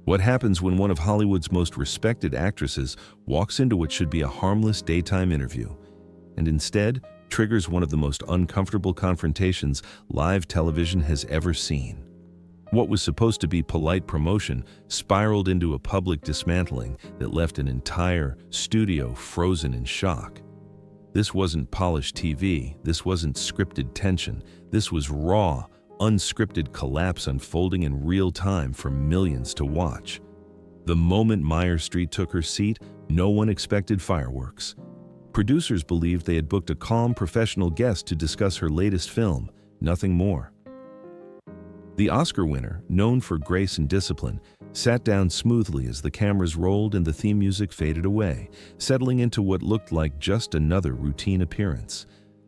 What happens when one of Hollywood's most respected actresses walks into what should be a harmless daytime interview, and instead triggers one of the most uncomfortable confrontations live television has ever seen? What was supposed to be polite promotion spiraled into a public dismantling that left an entire studio frozen in shock. This wasn't polished TV, this wasn't scripted tension, this was raw, unscripted collapse unfolding in real time for millions to watch. The moment Meyer Street took her seat, no one expected fireworks. Producers believed they had booked a calm, professional guest to discuss her latest film, nothing more. The Oscar winner, known for grace and discipline, sat down smoothly as the cameras rolled and the theme music faded away, settling into what looked like just another routine appearance.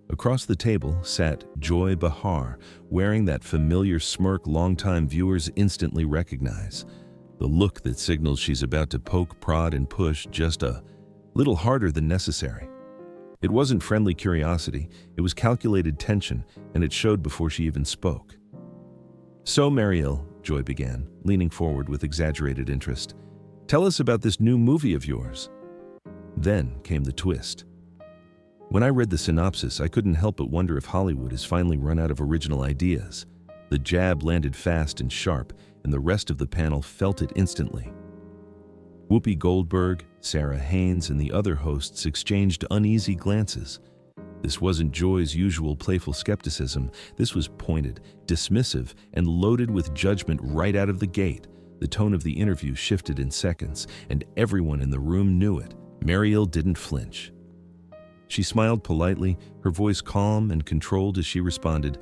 Across the table sat Joy Behar, wearing that familiar smirk longtime viewers instantly recognize. The look that signals she's about to poke, prod, and push just a little harder than necessary. It wasn't friendly curiosity, it was calculated tension, and it showed before she even spoke. "So, Mariel," Joy began, leaning forward with exaggerated interest, "tell us about this new movie of yours." Then came the twist. When I read the synopsis, I couldn't help but wonder if Hollywood has finally run out of original ideas. The jab landed fast and sharp, and the rest of the panel felt it instantly. Whoopi Goldberg, Sarah Haynes, and the other hosts exchanged uneasy glances. This wasn't Joy's usual playful skepticism. This was pointed, dismissive, and loaded with judgment right out of the gate. The tone of the interview shifted in seconds, and everyone in the room knew it. Mariel didn't flinch. She smiled politely, her voice calm and controlled as she responded,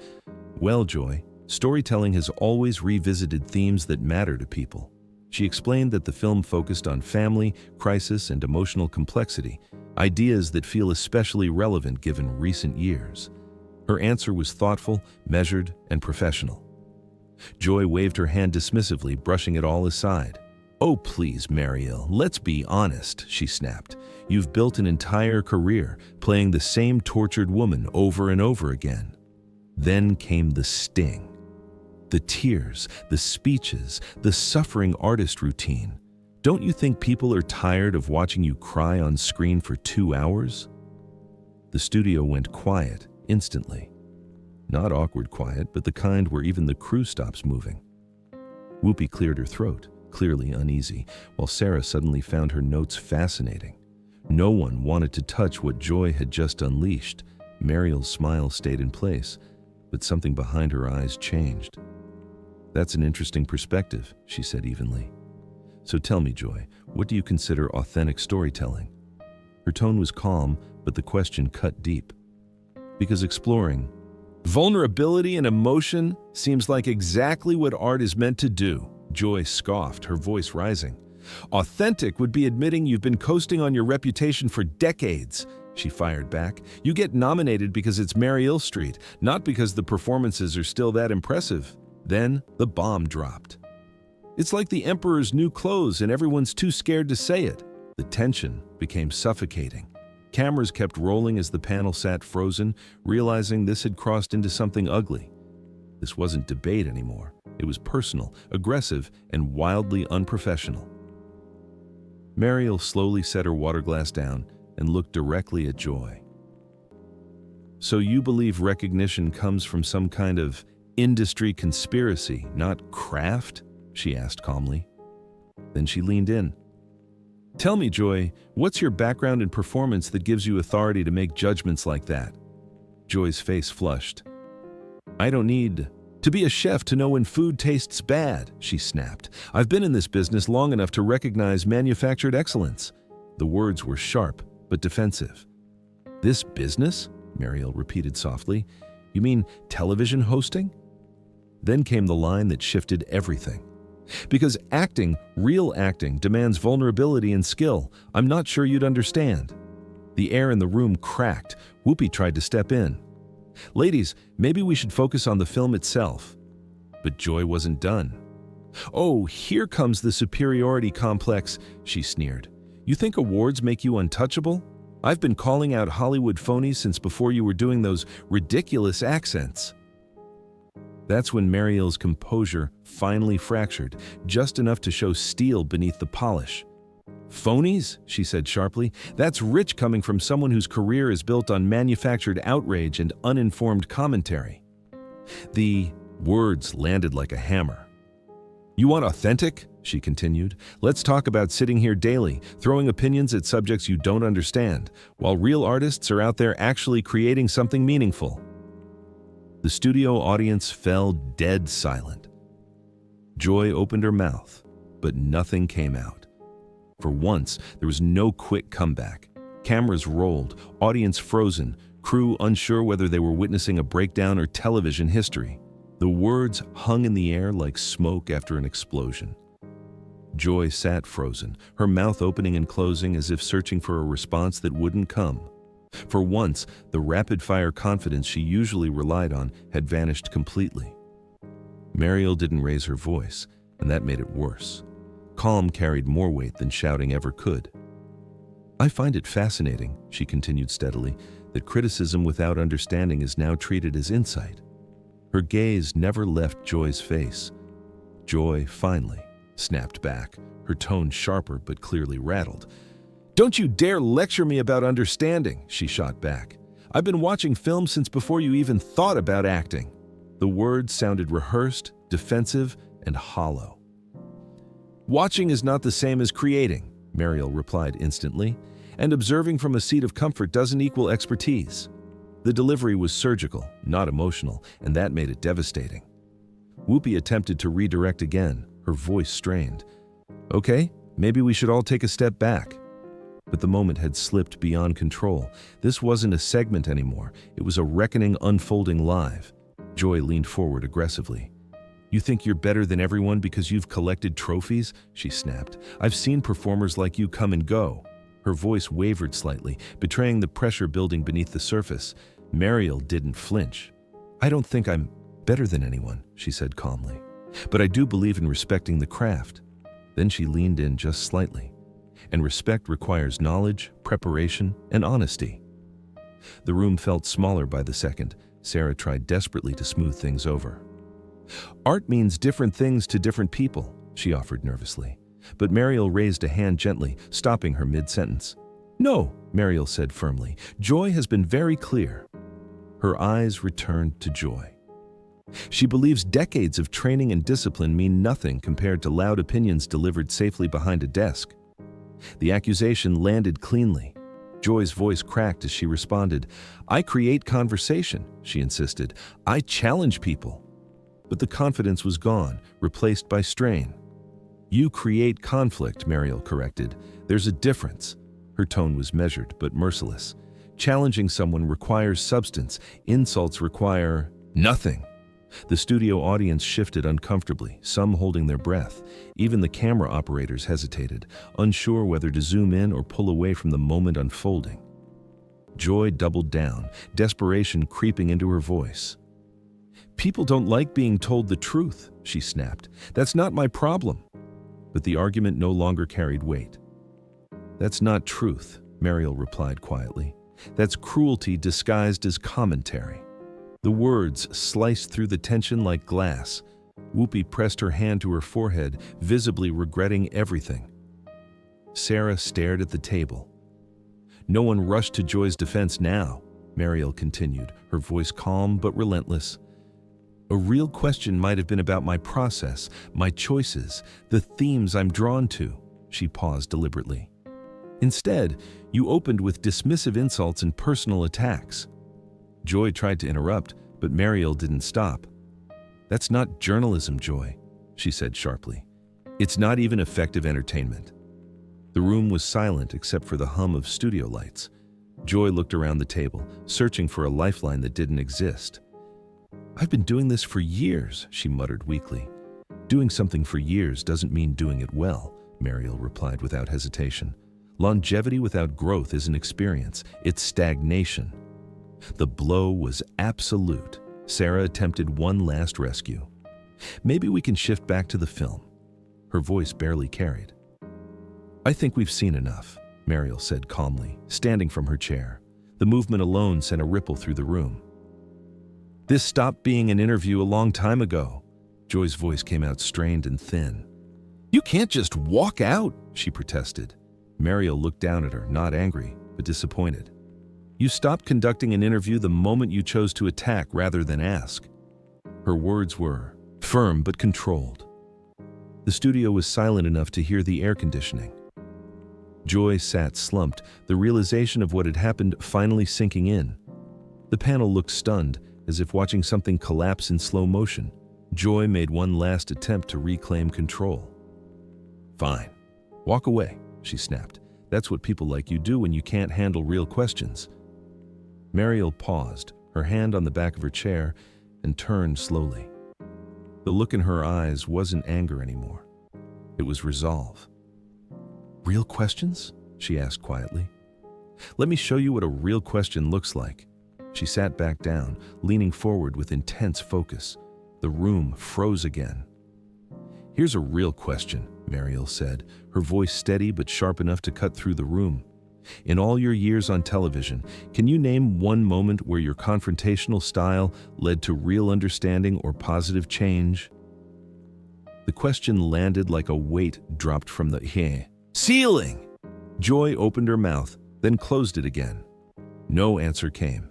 "Well, Joy, storytelling has always revisited themes that matter to people." She explained that the film focused on family, crisis, and emotional complexity, ideas that feel especially relevant given recent years. Her answer was thoughtful, measured, and professional. Joy waved her hand dismissively, brushing it all aside. "Oh, please, Mariel, let's be honest," she snapped. "You've built an entire career playing the same tortured woman over and over again." Then came the sting. The tears, the speeches, the suffering artist routine. Don't you think people are tired of watching you cry on screen for 2 hours? The studio went quiet instantly. Not awkward quiet, but the kind where even the crew stops moving. Whoopi cleared her throat, clearly uneasy, while Sarah suddenly found her notes fascinating. No one wanted to touch what Joy had just unleashed. Mariel's smile stayed in place, but something behind her eyes changed. "That's an interesting perspective," she said evenly. "So tell me, Joy, what do you consider authentic storytelling?" Her tone was calm, but the question cut deep. Because exploring vulnerability and emotion seems like exactly what art is meant to do, Joy scoffed, her voice rising. "Authentic would be admitting you've been coasting on your reputation for decades," she fired back. "You get nominated because it's Mariel Street, not because the performances are still that impressive." Then the bomb dropped. "It's like the emperor's new clothes and everyone's too scared to say it." The tension became suffocating. Cameras kept rolling as the panel sat frozen, realizing this had crossed into something ugly. This wasn't debate anymore. It was personal, aggressive, and wildly unprofessional. Mariel slowly set her water glass down and looked directly at Joy. "So you believe recognition comes from some kind of industry conspiracy, not craft?" she asked calmly. Then she leaned in. "Tell me, Joy, what's your background in performance that gives you authority to make judgments like that?" Joy's face flushed. "I don't need to be a chef to know when food tastes bad," she snapped. "I've been in this business long enough to recognize manufactured excellence." The words were sharp, but defensive. "This business?" Mariel repeated softly. "You mean television hosting?" Then came the line that shifted everything. "Because acting, real acting, demands vulnerability and skill. I'm not sure you'd understand." The air in the room cracked. Whoopi tried to step in. "Ladies, maybe we should focus on the film itself." But Joy wasn't done. "Oh, here comes the superiority complex," she sneered. "You think awards make you untouchable? I've been calling out Hollywood phonies since before you were doing those ridiculous accents." That's when Mariel's composure finally fractured, just enough to show steel beneath the polish. "Phonies?" she said sharply. "That's rich coming from someone whose career is built on manufactured outrage and uninformed commentary." The words landed like a hammer. "You want authentic?" she continued. "Let's talk about sitting here daily, throwing opinions at subjects you don't understand, while real artists are out there actually creating something meaningful." The studio audience fell dead silent. Joy opened her mouth, but nothing came out. For once, there was no quick comeback. Cameras rolled, audience frozen, crew unsure whether they were witnessing a breakdown or television history. The words hung in the air like smoke after an explosion. Joy sat frozen, her mouth opening and closing as if searching for a response that wouldn't come. For once, the rapid-fire confidence she usually relied on had vanished completely. Mariel didn't raise her voice, and that made it worse. Calm carried more weight than shouting ever could. "I find it fascinating," she continued steadily, "that criticism without understanding is now treated as insight." Her gaze never left Joy's face. Joy finally snapped back, her tone sharper but clearly rattled. "Don't you dare lecture me about understanding," she shot back. "I've been watching film since before you even thought about acting." The words sounded rehearsed, defensive, and hollow. "Watching is not the same as creating," Mariel replied instantly, "and observing from a seat of comfort doesn't equal expertise." The delivery was surgical, not emotional, and that made it devastating. Whoopi attempted to redirect again, her voice strained. "Okay, maybe we should all take a step back." But the moment had slipped beyond control. This wasn't a segment anymore. It was a reckoning unfolding live. Joy leaned forward aggressively. "You think you're better than everyone because you've collected trophies?" she snapped. "I've seen performers like you come and go." Her voice wavered slightly, betraying the pressure building beneath the surface. Mariel didn't flinch. "I don't think I'm better than anyone," she said calmly. "But I do believe in respecting the craft." Then she leaned in just slightly. "And respect requires knowledge, preparation, and honesty." The room felt smaller by the second. Sarah tried desperately to smooth things over. "Art means different things to different people," she offered nervously. But Mariel raised a hand gently, stopping her mid-sentence. "No," Mariel said firmly. "Joy has been very clear." Her eyes returned to Joy. She believes decades of training and discipline mean nothing compared to loud opinions delivered safely behind a desk. The accusation landed cleanly. Joy's voice cracked as she responded. "I create conversation," she insisted. "I challenge people." But the confidence was gone, replaced by strain. "You create conflict," Mariel corrected. "There's a difference." Her tone was measured but merciless. "Challenging someone requires substance. Insults require nothing." The studio audience shifted uncomfortably, some holding their breath. Even the camera operators hesitated, unsure whether to zoom in or pull away from the moment unfolding. Joy doubled down, desperation creeping into her voice. "People don't like being told the truth," she snapped. "That's not my problem." But the argument no longer carried weight. "That's not truth," Mariel replied quietly. "That's cruelty disguised as commentary." The words sliced through the tension like glass. Whoopi pressed her hand to her forehead, visibly regretting everything. Sarah stared at the table. "No one rushed to Joy's defense now," Mariel continued, her voice calm but relentless. "A real question might have been about my process, my choices, the themes I'm drawn to." She paused deliberately. "Instead, you opened with dismissive insults and personal attacks." Joy tried to interrupt, but Mariel didn't stop. "That's not journalism, Joy," she said sharply. "It's not even effective entertainment." The room was silent except for the hum of studio lights. Joy looked around the table, searching for a lifeline that didn't exist. "I've been doing this for years," she muttered weakly. "Doing something for years doesn't mean doing it well," Mariel replied without hesitation. "Longevity without growth isn't experience, it's stagnation." The blow was absolute. Sarah attempted one last rescue. "Maybe we can shift back to the film." Her voice barely carried. "I think we've seen enough," Mariel said calmly, standing from her chair. The movement alone sent a ripple through the room. This stopped being an interview a long time ago. Joy's voice came out strained and thin. You can't just walk out, she protested. Mariel looked down at her, not angry, but disappointed. You stopped conducting an interview the moment you chose to attack rather than ask. Her words were firm but controlled. The studio was silent enough to hear the air conditioning. Joy sat slumped, the realization of what had happened finally sinking in. The panel looked stunned, as if watching something collapse in slow motion. Joy made one last attempt to reclaim control. Fine. Walk away, she snapped. That's what people like you do when you can't handle real questions. Mariel paused, her hand on the back of her chair, and turned slowly. The look in her eyes wasn't anger anymore. It was resolve. Real questions? She asked quietly. Let me show you what a real question looks like. She sat back down, leaning forward with intense focus. The room froze again. Here's a real question, Mariel said, her voice steady but sharp enough to cut through the room. In all your years on television, can you name one moment where your confrontational style led to real understanding or positive change? The question landed like a weight dropped from the ceiling. Joy opened her mouth, then closed it again. No answer came.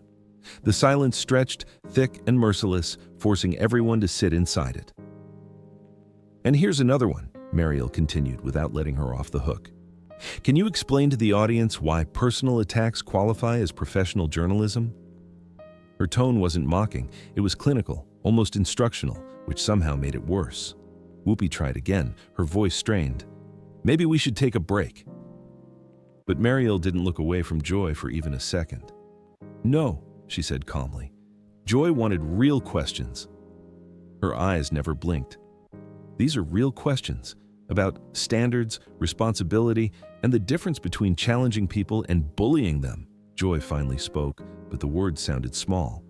The silence stretched, thick and merciless, forcing everyone to sit inside it. And here's another one, Mariel continued without letting her off the hook. Can you explain to the audience why personal attacks qualify as professional journalism? Her tone wasn't mocking, it was clinical, almost instructional, which somehow made it worse. Whoopi tried again, her voice strained. Maybe we should take a break. But Mariel didn't look away from Joy for even a second. No, she said calmly. Joy wanted real questions. Her eyes never blinked. These are real questions about standards, responsibility, and the difference between challenging people and bullying them. Joy finally spoke, but the words sounded small.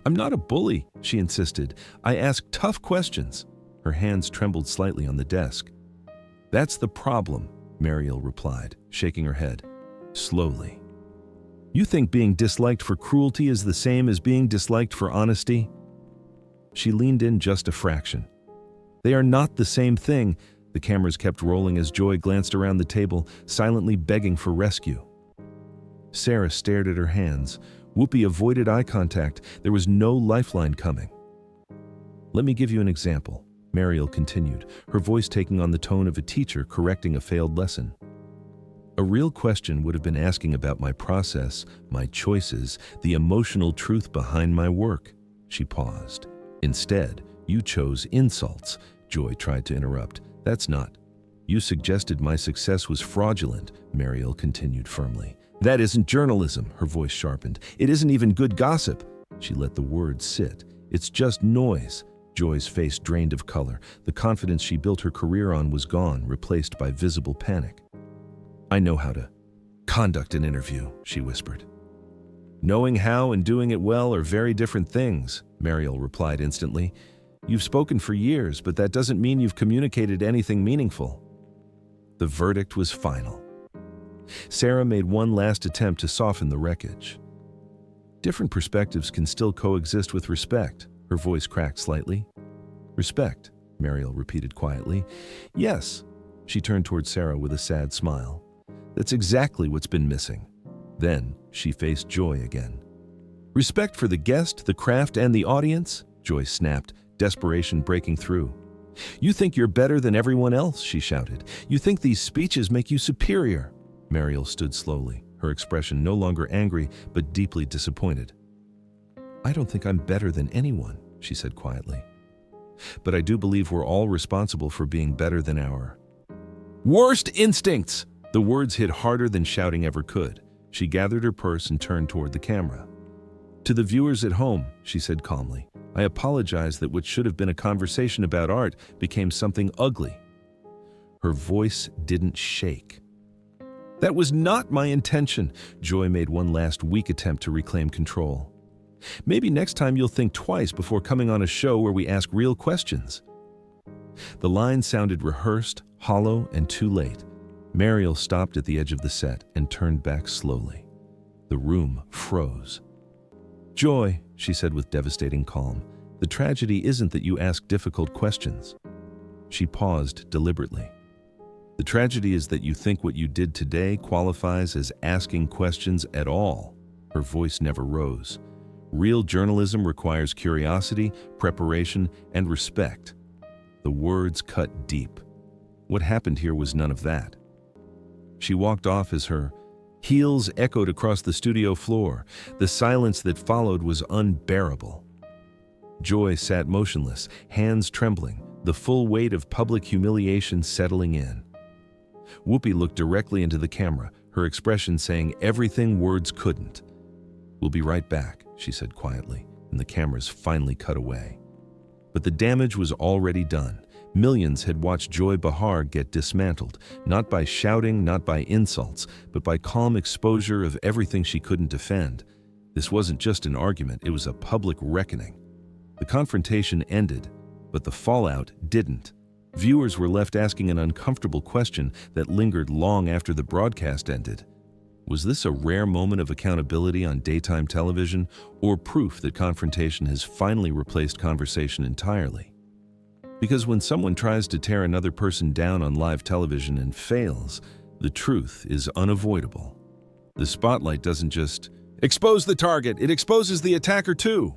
I'm not a bully, she insisted. I ask tough questions. Her hands trembled slightly on the desk. That's the problem, Mariel replied, shaking her head. Slowly. You think being disliked for cruelty is the same as being disliked for honesty? She leaned in just a fraction. They are not the same thing. The cameras kept rolling as Joy glanced around the table, silently begging for rescue. Sarah stared at her hands. Whoopi avoided eye contact. There was no lifeline coming. Let me give you an example, Mariel continued, her voice taking on the tone of a teacher correcting a failed lesson. A real question would have been asking about my process, my choices, the emotional truth behind my work. She paused. Instead, you chose insults, Joy tried to interrupt. That's not. You suggested my success was fraudulent, Mariel continued firmly. That isn't journalism, her voice sharpened. It isn't even good gossip. She let the words sit. It's just noise. Joy's face drained of color. The confidence she built her career on was gone, replaced by visible panic. I know how to conduct an interview, she whispered. Knowing how and doing it well are very different things, Mariel replied instantly. You've spoken for years, but that doesn't mean you've communicated anything meaningful. The verdict was final. Sarah made one last attempt to soften the wreckage. Different perspectives can still coexist with respect, her voice cracked slightly. Respect, Mariel repeated quietly. Yes, she turned toward Sarah with a sad smile. That's exactly what's been missing. Then she faced Joy again. Respect for the guest, the craft, and the audience? Joy snapped, desperation breaking through. You think you're better than everyone else, she shouted. You think these speeches make you superior. Mariel stood slowly, her expression no longer angry, but deeply disappointed. I don't think I'm better than anyone, she said quietly. But I do believe we're all responsible for being better than our worst instincts. The words hit harder than shouting ever could. She gathered her purse and turned toward the camera. To the viewers at home, she said calmly, I apologize that what should have been a conversation about art became something ugly. Her voice didn't shake. That was not my intention. Joy made one last weak attempt to reclaim control. Maybe next time you'll think twice before coming on a show where we ask real questions. The line sounded rehearsed, hollow, and too late. Mariel stopped at the edge of the set and turned back slowly. The room froze. "Joy," she said with devastating calm, "the tragedy isn't that you ask difficult questions." She paused deliberately. "The tragedy is that you think what you did today qualifies as asking questions at all." Her voice never rose. "Real journalism requires curiosity, preparation, and respect." The words cut deep. What happened here was none of that. She walked off as her heels echoed across the studio floor. The silence that followed was unbearable. Joy sat motionless, hands trembling, the full weight of public humiliation settling in. Whoopi looked directly into the camera, her expression saying everything words couldn't. "We'll be right back," she said quietly, and the cameras finally cut away. But the damage was already done. Millions had watched Joy Behar get dismantled, not by shouting, not by insults, but by calm exposure of everything she couldn't defend. This wasn't just an argument, it was a public reckoning. The confrontation ended, but the fallout didn't. Viewers were left asking an uncomfortable question that lingered long after the broadcast ended. Was this a rare moment of accountability on daytime television, or proof that confrontation has finally replaced conversation entirely? Because when someone tries to tear another person down on live television and fails, the truth is unavoidable. The spotlight doesn't just expose the target, it exposes the attacker too.